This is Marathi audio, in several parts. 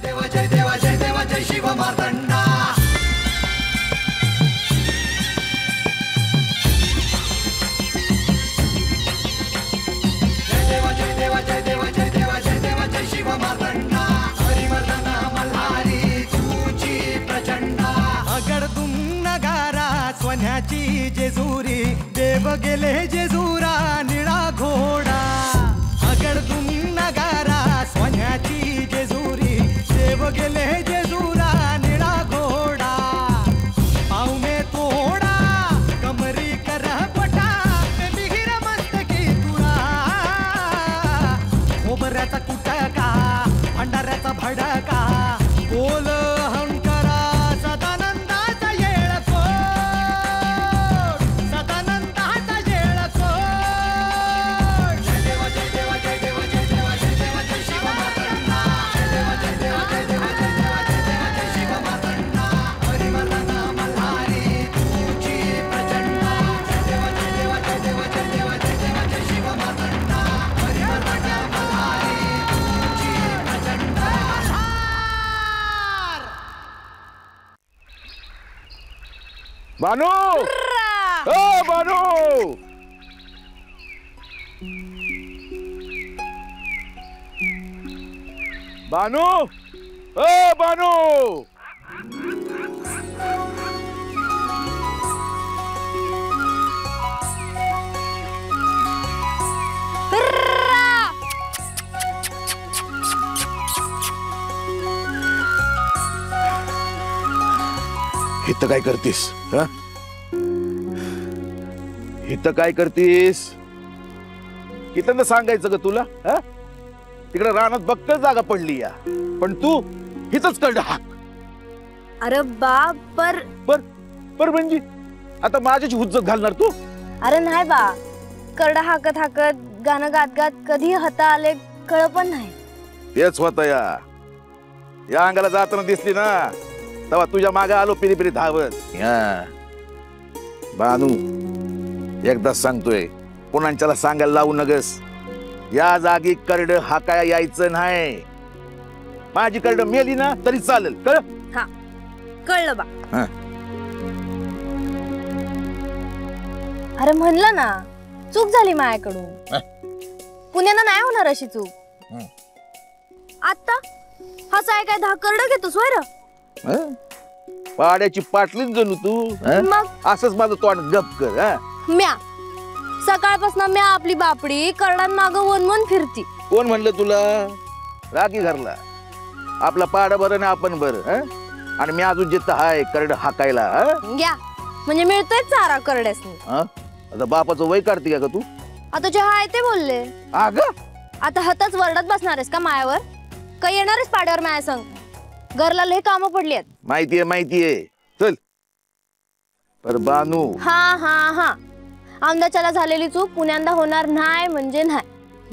देव जय देव जय देव जय शिव मार्तंडा. जय देव जय देव जय देव जय देव जय देव जय शिव मार्तंडा. हरिवर्धन मल्हारी तुझी प्रचंडा. अगडतून नगारा सोन्याची जेजुरी देव गेले जेजुरा निळा घोडा. अगडतून नगारा सोन्याची जेजुरी देव गेले जेजुरा निळा घोडा. पावमे तोडा कमरी कर पटा मिहिर मस्तकी तुळा. खोबऱ्याचा कुटका भंडाऱ्याचा भडका बोल हंकरा सदानंदाचा येळकोट. सदानंदाचा येळकोट. जय देव जय देव जय देव जय देव जय देव जय शिव मार्तंडा. जय देव जय देव जय देव जय देव जय देव जय शिव मार्तंडा. हरिवर्धन मल्हारी तुझी प्रचंडा. जय देव जय देव जय देव जय देव जय देव जय शिव मार्तंडा. हरिवर्धन मल्हारी तुझी प्रचंडा. बानू ओ बानू बानू ओ बानू इथं काय करतीस? इथं काय करतीस? इथं सांगायचं ग तुला? तिकडे रानात बघत जागा पडली या, पण तू इथंच कळलं हाक. अरे बाप पर पर म्हणजे आता माझ्याची हुज्जत घालणार तू? अरे नाही बा, करडा हाकत हाकत गाणं गात गात कधी हाता आले कळ पण नाही. तेच होत या अंगाला जाताना दिसली ना तेव्हा तुझ्या मागे आलो पिरी पिरी धावत. बानू एकदा सांगतोय, कोणाच्याला सांगायला लावू नगस. या जागी करड हाकाया यायचं नाही. माझी करड मेली ना तरी चालेल. कळ? हा कळलं बा. अरे म्हणलं ना चूक झाली माझ्याकडून. पुण्याला नाही होणार अशी चूक. आता हसाय काय धाकरड घेतोस वैर? पाड्याची पाटलीच जणू तू. मग असंच माझं तोंड गप कर. म्या सकाळपासून म्या आपली बापडी करडान माग वनवन फिरती. कोण म्हणलं तुला? राखी घरला आपला पाडा बरं ना आपण बरं. आणि मी अजून जिथं हाय करड हाकायला. घ्या म्हणजे मिळतोय चारा करड्यासनी. आता बापाचं वय काढते का तू? आता जे हाय ते बोलले. अगं आता हातच वरडत बसणार आहेस का मायावर? काही येणारच पाड्यावर माया संग? घरला लय कामं पडली आहेत. माहितीये चल. पर बानू हा हा हा आमदाच्याला झालेली चूक पुण्यांदा होणार नाही म्हणजे नाही.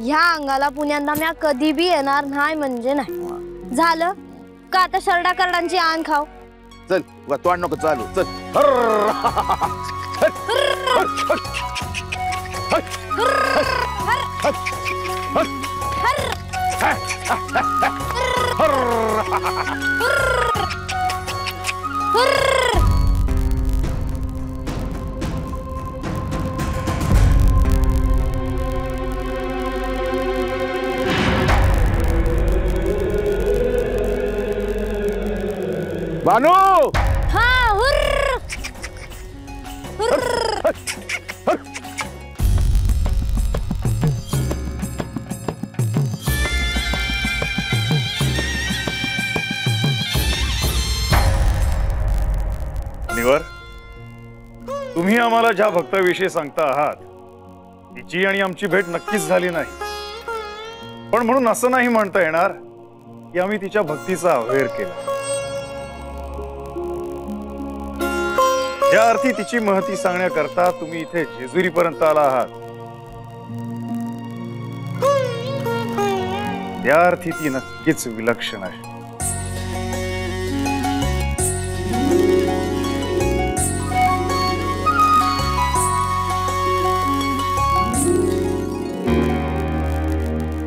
ह्या अंगाला पुण्यांदा म्या कधी बी येणार नाही म्हणजे नाही. झालं का आता शरडा करडांची आण खाव. चल तोंड नको चालू. चल बानू हा हुर्र हुर्र. निवर तुम्ही आम्हाला ज्या भक्ताविषयी सांगता आहात तिची आणि आमची भेट नक्कीच झाली नाही, पण म्हणून असं नाही म्हणता येणार की आम्ही तिच्या भक्तीचा अवहेर केला. या अर्थी तिची महती सांगण्याकरता तुम्ही इथे जेजुरीपर्यंत आला आहात. या अर्थी ती नक्कीच विलक्षण आहे.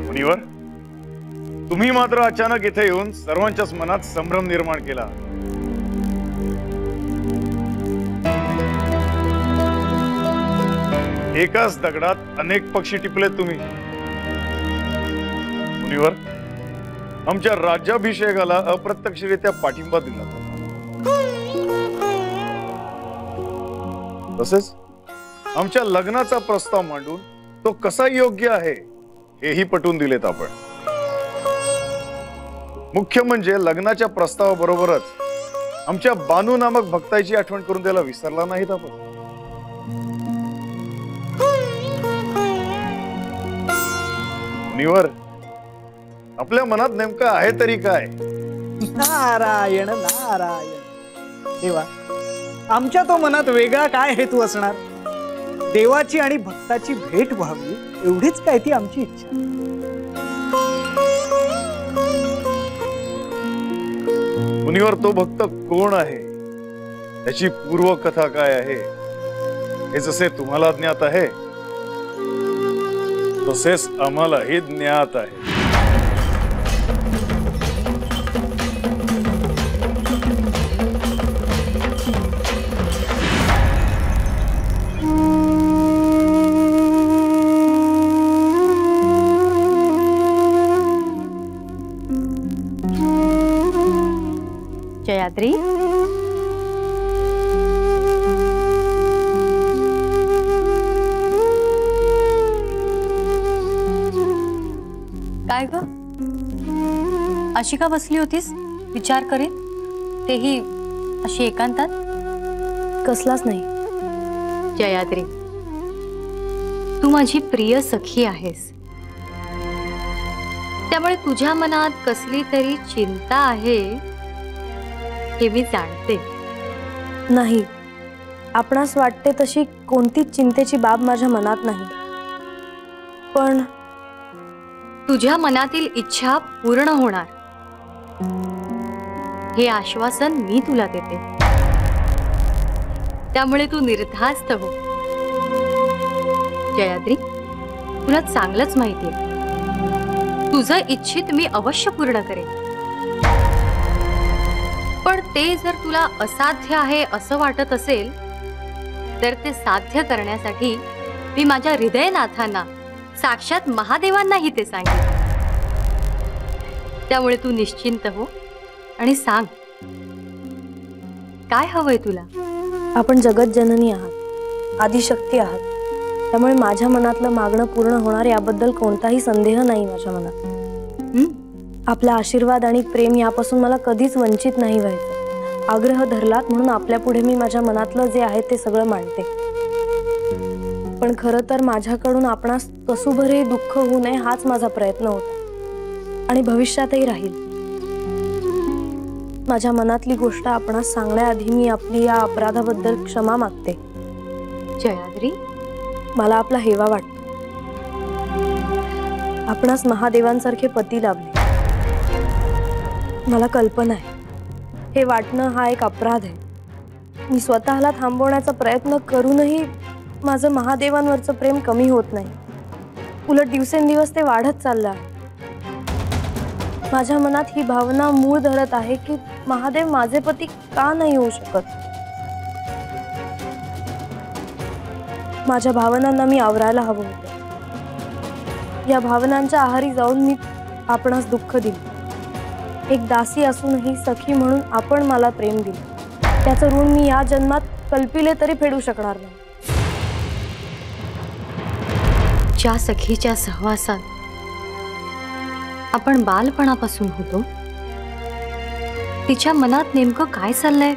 मुनिवर तुम्ही मात्र अचानक इथे येऊन सर्वांच्याच मनात संभ्रम निर्माण केला. एकाच दगडात अनेक पक्षी टिपले तुम्ही. मुनिवर, आमच्या राज्याभिषेकाला अप्रत्यक्षरित्या पाठिंबा दिला. तसेच आमच्या लग्नाचा प्रस्ताव मांडून तो कसा योग्य आहे हेही पटवून दिलेत आपण. मुख्य म्हणजे लग्नाच्या प्रस्तावाबरोबरच आमच्या बानू नामक भक्ताची आठवण करून द्यायला विसरला नाहीत आपण. मुनिवर, आपल्या मनात नेमकं आहे तरी काय? नारायण नारायण. देवा, आमच्या तो मनात वेगळा काय हेतू असणार? देवाची आणि भक्ताची भेट व्हावी एवढीच काय ती आमची इच्छा. मुनिवर, तो भक्त कोण आहे, त्याची पूर्वकथा काय आहे हे जसे तुम्हाला ज्ञात आहे तसेच आम्हालाही ज्ञात आहे. जयाद्री, काय ग, अशी का बसली होतीस विचार करीत, तेही अशी एकांतात? कसलाच नाही. जयाद्री, तू माझी प्रिय सखी आहेस, त्यामुळे तुझ्या मनात कसली तरी चिंता आहे हे मी जाणते. नाही, आपणास वाटते तशी कोणतीच चिंतेची बाब माझ्या मनात नाही. पण तुझ्या मनातील इच्छा पूर्ण होणार हे आश्वासन मी तुला देते. त्यामुळे तू निर्धास्त हो. जयाद्री, तुला चांगलंच माहितीये तुझं इच्छित मी अवश्य पूर्ण करेन. पण ते जर तुला असाध्य आहे असं वाटत असेल तर ते साध्य करण्यासाठी मी माझ्या हृदयनाथांना, साक्षात महादेवांनाही ते सांगेन. त्यामुळे तू निश्चिंत हो आणि सांग काय हवंय तुला. आपण जगत जननी आहात, आदिशक्ती आहात, त्यामुळे माझ्या मनातलं मागणं पूर्ण होणार याबद्दल कोणताही संदेह नाही माझ्या मनात. आपला आशीर्वाद आणि प्रेम यापासून मला कधीच वंचित नाही व्हायचं. आग्रह धरलात म्हणून आपल्या पुढे मी माझ्या मनातलं जे आहे ते सगळं मांडते. पण खरं तर माझ्याकडून आपणास कसुभरही दुःख होऊ नये हाच माझा प्रयत्न होता आणि भविष्यातही राहील. माझ्या मनातली गोष्ट आपणास सांगण्याआधी मी आपली या अपराधाबद्दल क्षमा मागते. जयाद्री, मला आपला हेवा वाटतो. आपणास महादेवांसारखे पती लाभले. मला कल्पना आहे हे वाटणं हा एक अपराध आहे. मी स्वतःला थांबवण्याचा प्रयत्न करूनही माझं महादेवांवरचं प्रेम कमी होत नाही. उलट दिवसेंदिवस ते वाढत चाललं आहे. माझ्या मनात ही भावना मूळ धरत आहे की महादेव माझे पती का नाही होऊ शकत. माझ्या भावनांना मी आवरायला हवं होतं. या भावनांच्या आहारी जाऊन मी आपणास दुःख दिले. एक दासी असूनही सखी म्हणून आपण मला प्रेम दिले. त्याचं ऋण मी या जन्मात कल्पिले तरी फेडू शकणार नाही. ज्या सखीच्या सहवासात आपण बालपणापासून होतो तिच्या मनात नेमकं काय चाललंय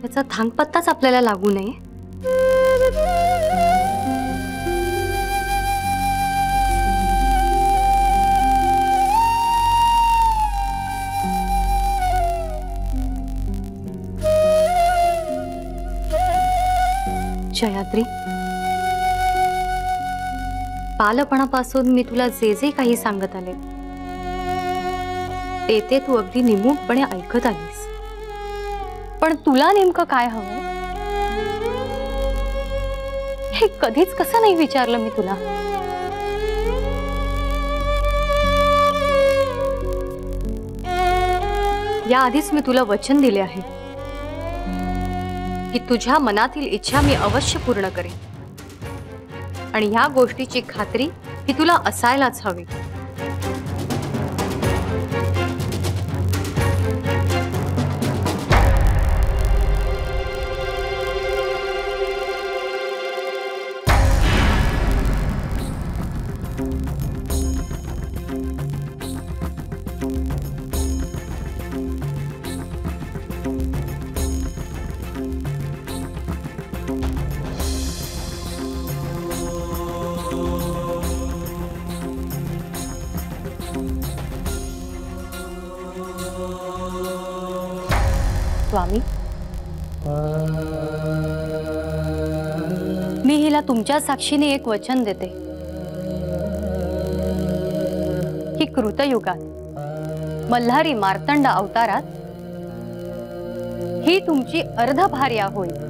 त्याचा थांगपत्ताच आपल्याला लागू नये. जयाद्री, बालपणापासून मी तुला जे जे काही सांगत आले ते तू अगदी निमूटपणे ऐकत आलीस. पण तुला नेमकं काय हवंय हे कधीच कसं नाही विचारलं मी तुला. याआधीच मी तुला वचन दिले आहे की तुझ्या मनातील इच्छा मी अवश्य पूर्ण करेन, आणि ह्या गोष्टीची खात्री ही तुला असायलाच हवी. स्वामी, मी हिला तुमच्या साक्षीने एक वचन देते की कृतयुगात मल्हारी मार्तंड अवतारात ही तुमची अर्धभार्या होईल.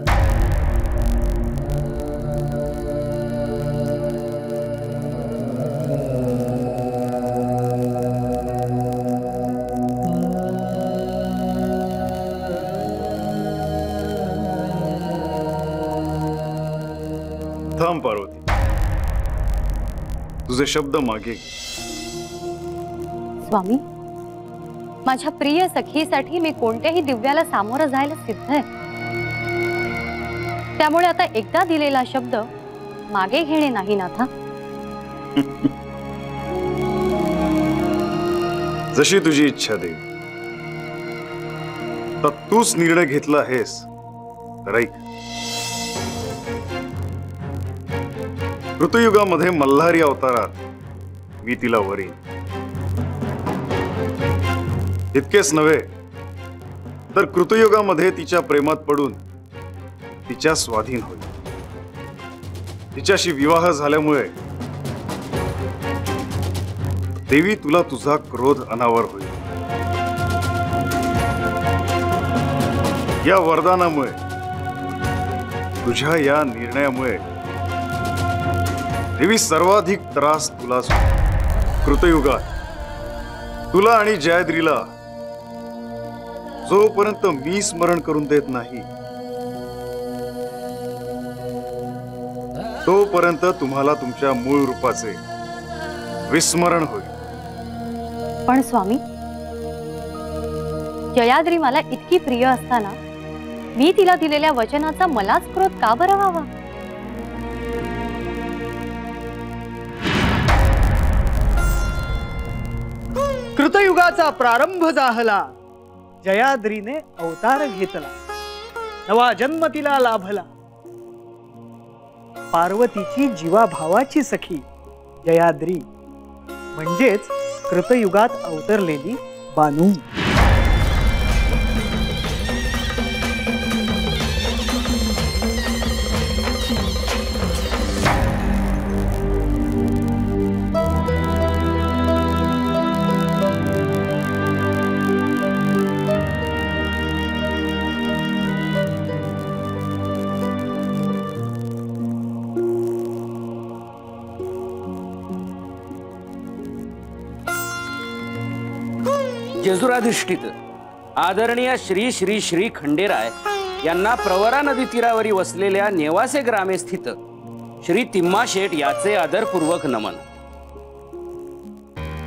थांब पार्वती, तुझे शब्द मागे घे. स्वामी, माझ्या प्रिय सखीसाठी मी कोणत्याही दिव्याला सामोरं जायला सिद्ध आहे. त्यामुळे आता एकदा दिलेला शब्द मागे घेणे नाही नाथा. जशी तुझी इच्छा देवी. तर तूच निर्णय घेतला आहेस तर ऐक. ऋतुयुगामध्ये मल्हारी अवतारात मी तिला वरीन. इतकेच नव्हे तर कृतयुगामध्ये तिच्या प्रेमात पडून तिच्या स्वाधीन होईल. तिच्याशी विवाह झाल्यामुळे देवी तुला तुझा क्रोध अनावर होईल. या वरदानामुळे, तुझ्या या निर्णयामुळे देवी सर्वाधिक त्रास तुलाच होईल. कृतयुगात तुला आणि जयाद्रीला जोपर्यंत मी स्मरण करून देत नाही तोपर्यंत तुम्हाला तुमच्या मूळ रूपाचे विस्मरण होईल. पण स्वामी, जयाद्री मला इतकी प्रिय असताना मी तिला दिलेल्या वचनाचा मलाच क्रोध का बरं व्हावा? कृतयुगाचा प्रारंभ झाला. जयाद्रीने अवतार घेतला. नवा जन्म तिला लाभला. पार्वतीची जीवाभावाची सखी जयाद्री म्हणजेच कृतयुगात अवतरलेली बानू. जेजुराधिष्ठित आदरणीय श्री श्री श्री खंडेराय यांना प्रवरा नदी तीरावरी वसलेल्या नेवासे ग्रामे स्थित श्री तिम्माशेठ याचे आदरपूर्वक नमन.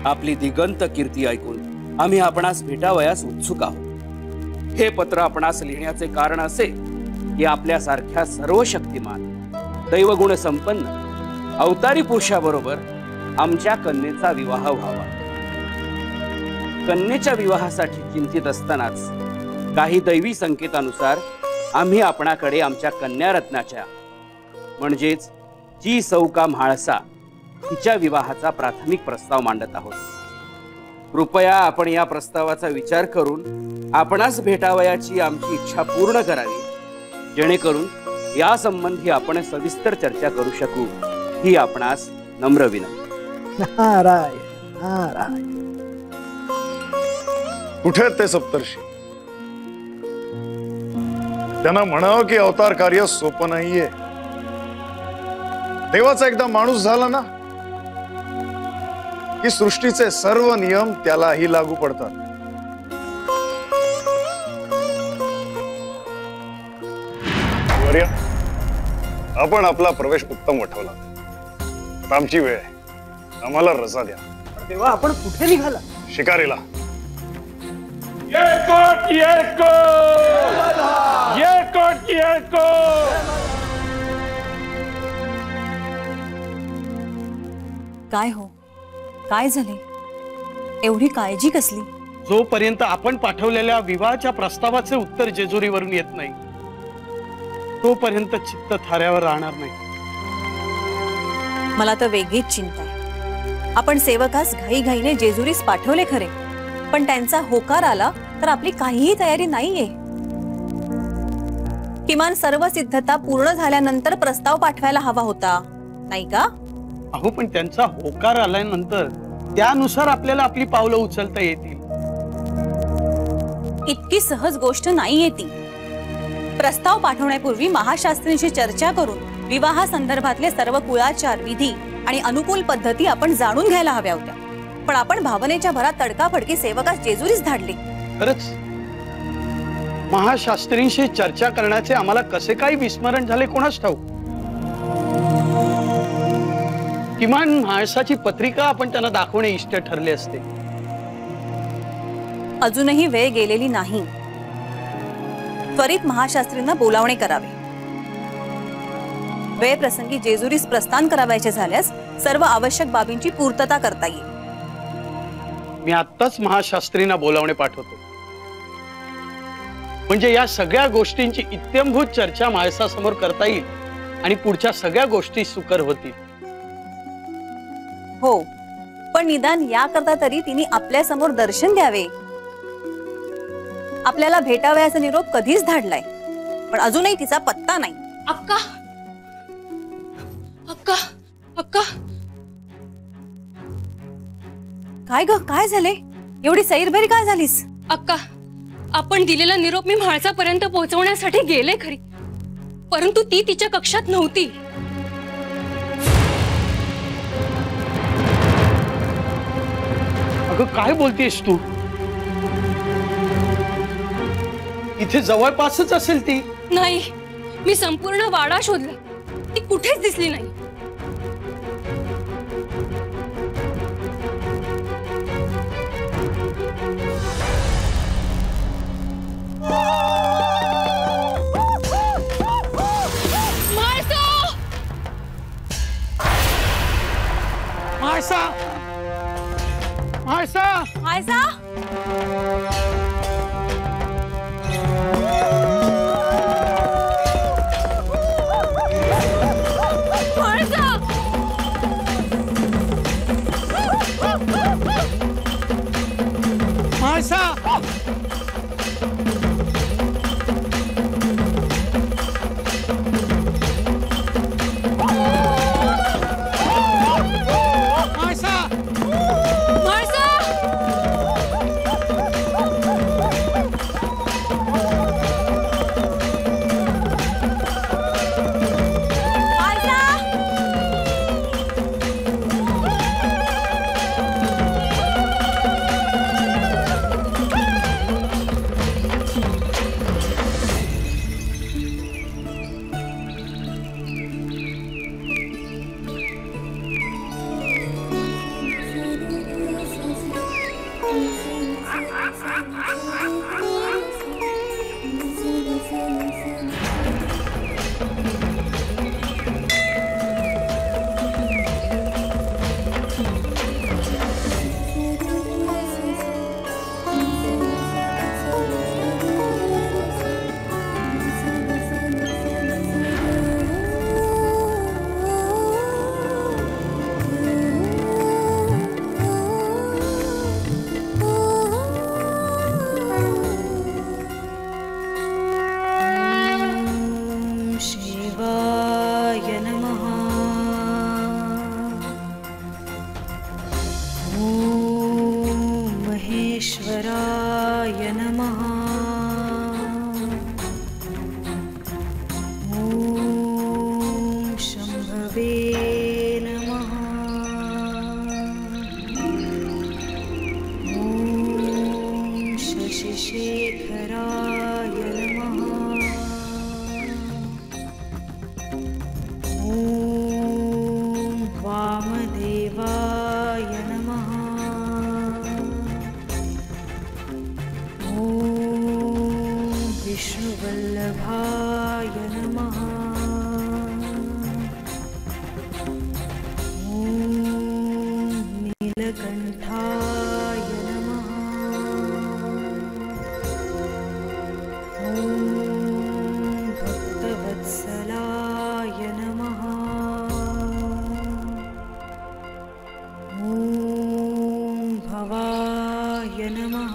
आपली दिगंत कीर्ती ऐकून आम्ही आपणास भेटावयास उत्सुक आहोत. हे पत्र आपणास लिहिण्याचे कारण असे की आपल्यासारख्या सर्व शक्तिमान दैवगुण संपन्न अवतारी पुरुषाबरोबर आमच्या कन्येचा विवाह व्हावा. कन्येच्या विवाहासाठी चिंतित असतानाच काही दैवी संकेतानुसार आम्ही आपणाकडे आमच्या कन्यारत्नाच्या म्हणजेच जी सौका म्हाळसा हिच्या विवाहाचा प्राथमिक प्रस्ताव मांडत आहोत. कृपया आपण या प्रस्तावाचा विचार करून आपणास भेटावयाची आमची इच्छा पूर्ण करावी, जेणेकरून या संबंधी आपण सविस्तर चर्चा करू शकू ही आपणास नम्र विनंती. नारायण नारायण. कुठे आहेत ते सप्तर्षी? त्यांना म्हणावं की अवतार कार्य सोपं नाहीये. देवाचा एकदा माणूस झाला ना की सृष्टीचे सर्व नियम त्यालाही लागू पडतात. पर्या, आपण आपला प्रवेश उत्तम वठवला. आता आमची वेळ आहे, आम्हाला रजा द्या. तेव्हा आपण कुठे निघाला? शिकारीला. काय हो, काय झाले? एवढी काळजी कसली? जोपर्यंत आपण पाठवलेल्या विवाहाच्या प्रस्तावाचे उत्तर जेजुरीवरून येत नाही तोपर्यंत चित्त थाऱ्यावर राहणार नाही. मला तर वेगळीच चिंता आहे. आपण सेवकास घाईघाईने जेजुरीस पाठवले खरे, पण त्यांचा होकार आला तर आपली काहीही तयारी नाहीये. किमान सर्व सिद्धता पूर्ण झाल्यानंतर प्रस्ताव पाठवायला हवा होता, नाही का? अहो, पण त्यांचा होकार आल्यानंतर त्यानुसार आपल्याला आपली पावलं उचलता येतील. इतकी सहज गोष्ट नाहीये ती. प्रस्ताव पाठवण्यापूर्वी महाशास्त्रींशी चर्चा करून विवाहासंदर्भातले सर्व कुळाचार, विधी आणि अनुकूल पद्धती आपण जाणून घ्यायला हव्या होत्या. पण आपण भावनेच्या भरात तडकाफडकी सेवकास जेजुरीस धाडले. खरंच महाशास्त्रींशी चर्चा करण्याचे आम्हाला कसे काही विस्मरण झाले कोणास ठाऊक. किमान म्हाळसाची पत्रिका आपण त्यांना दाखवणे इष्ट ठरले असते. अजूनही वेळ गेलेली नाही. त्वरित महाशास्त्रींना बोलावणे करावे. वेळ प्रसंगी जेजुरीस प्रस्थान करावयाचे झाल्यास सर्व आवश्यक बाबींची पूर्तता करता येईल. मी आत्ताच महाशास्त्रींना बोलावणे पाठवतो, म्हणजे या सगळ्या गोष्टींची इत्यंभूत चर्चा म्हाळसासमोर करता येईल आणि पुढच्या सगळ्या गोष्टी सुकर होतील. हो, पण निदान याकरता तरी तिने आपल्या समोर दर्शन द्यावे. आपल्याला भेटावयाचा निरोप कधीच धाडलाय, पण अजूनही तिचा पत्ता नाही. अक्का, अक्का, अक्का, काय ग, काय झाले? एवढी सैरभैरी काय झालीस? अक्का, आपण दिलेला निरोप मी म्हाळसापर्यंत पोहोचवण्यासाठी गेले खरी, परंतु ती तिच्या कक्षात नव्हती. अगं, काय बोलतेस तू? इथे जवळपासच असेल ती. नाही, मी संपूर्ण वाडा शोधला, ती कुठेच दिसली नाही. म्हाळसा, म्हाळसा, म्हाळसा, म्हाळसा. ईश्वराय नमः। ॐ शंभवे नमः। ॐ शशिशेखराय नमः। विष्णुवल्लभाय नमः। ॐ नीलकण्ठाय नमः। ॐ भक्तवत्सलाय नमः। ॐ भवाय नमः।